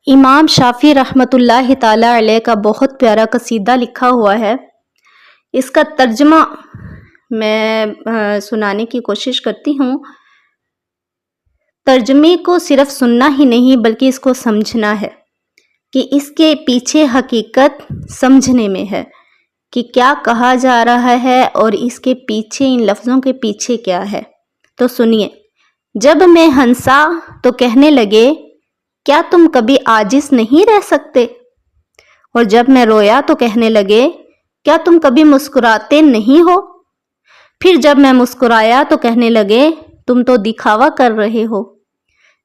امام شافعی رحمۃ اللہ تعالی علیہ کا بہت پیارا قصیدہ لکھا ہوا ہے۔ اس کا ترجمہ میں سنانے کی کوشش کرتی ہوں۔ ترجمے کو صرف سننا ہی نہیں بلکہ اس کو سمجھنا ہے کہ اس کے پیچھے حقیقت سمجھنے میں ہے کہ کیا کہا جا رہا ہے اور اس کے پیچھے، ان لفظوں کے پیچھے کیا ہے۔ تو سنیے۔ جب میں ہنسا تو کہنے لگے کیا تم کبھی عاجز نہیں رہ سکتے، اور جب میں رویا تو کہنے لگے کیا تم کبھی مسکراتے نہیں ہو، پھر جب میں مسکرایا تو کہنے لگے تم تو دکھاوا کر رہے ہو،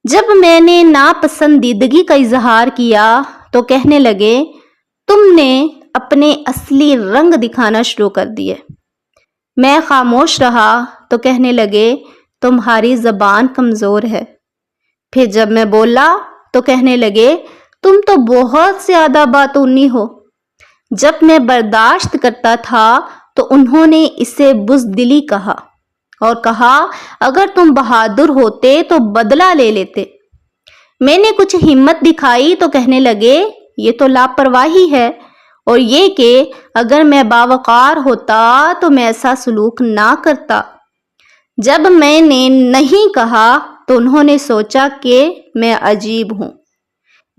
جب میں نے ناپسندیدگی کا اظہار کیا تو کہنے لگے تم نے اپنے اصلی رنگ دکھانا شروع کر دیے، میں خاموش رہا تو کہنے لگے تمہاری زبان کمزور ہے، پھر جب میں بولا تو کہنے لگے تم تو بہت زیادہ باتونی ہو، جب میں برداشت کرتا تھا تو انہوں نے اسے بزدلی کہا اور کہا اگر تم بہادر ہوتے تو بدلہ لے لیتے، میں نے کچھ ہمت دکھائی تو کہنے لگے یہ تو لاپرواہی ہے، اور یہ کہ اگر میں باوقار ہوتا تو میں ایسا سلوک نہ کرتا، جب میں نے نہیں کہا تو انہوں نے سوچا کہ میں عجیب ہوں،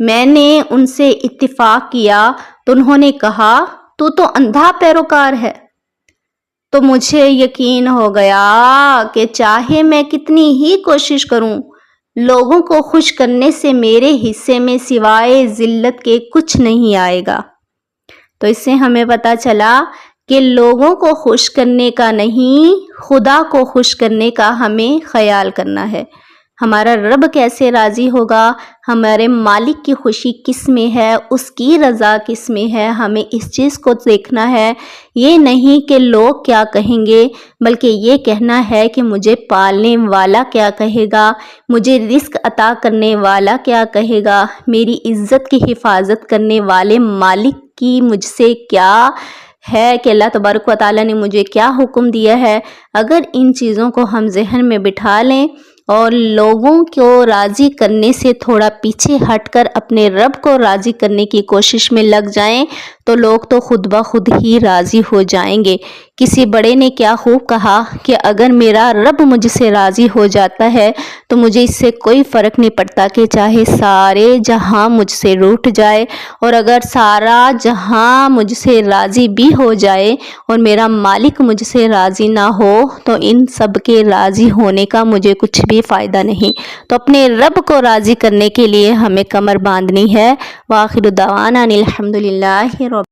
میں نے ان سے اتفاق کیا تو انہوں نے کہا تو اندھا پیروکار ہے، تو مجھے یقین ہو گیا کہ چاہے میں کتنی ہی کوشش کروں لوگوں کو خوش کرنے سے میرے حصے میں سوائے ذلت کے کچھ نہیں آئے گا۔ تو اس سے ہمیں پتہ چلا کہ لوگوں کو خوش کرنے کا نہیں، خدا کو خوش کرنے کا ہمیں خیال کرنا ہے۔ ہمارا رب کیسے راضی ہوگا، ہمارے مالک کی خوشی کس میں ہے، اس کی رضا کس میں ہے، ہمیں اس چیز کو دیکھنا ہے۔ یہ نہیں کہ لوگ کیا کہیں گے بلکہ یہ کہنا ہے کہ مجھے پالنے والا کیا کہے گا، مجھے رزق عطا کرنے والا کیا کہے گا، میری عزت کی حفاظت کرنے والے مالک کی مجھ سے کیا ہے کہ اللہ تبارک و تعالیٰ نے مجھے کیا حکم دیا ہے۔ اگر ان چیزوں کو ہم ذہن میں بٹھا لیں اور لوگوں کو راضی کرنے سے تھوڑا پیچھے ہٹ کر اپنے رب کو راضی کرنے کی کوشش میں لگ جائیں تو لوگ تو خود بخود ہی راضی ہو جائیں گے۔ کسی بڑے نے کیا خوب کہا کہ اگر میرا رب مجھ سے راضی ہو جاتا ہے تو مجھے اس سے کوئی فرق نہیں پڑتا کہ چاہے سارے جہاں مجھ سے روٹھ جائے، اور اگر سارا جہاں مجھ سے راضی بھی ہو جائے اور میرا مالک مجھ سے راضی نہ ہو تو ان سب کے راضی ہونے کا مجھے کچھ بھی فائدہ نہیں۔ تو اپنے رب کو راضی کرنے کے لیے ہمیں کمر باندھنی ہے۔ وآخر دعوانا الحمدللہ رب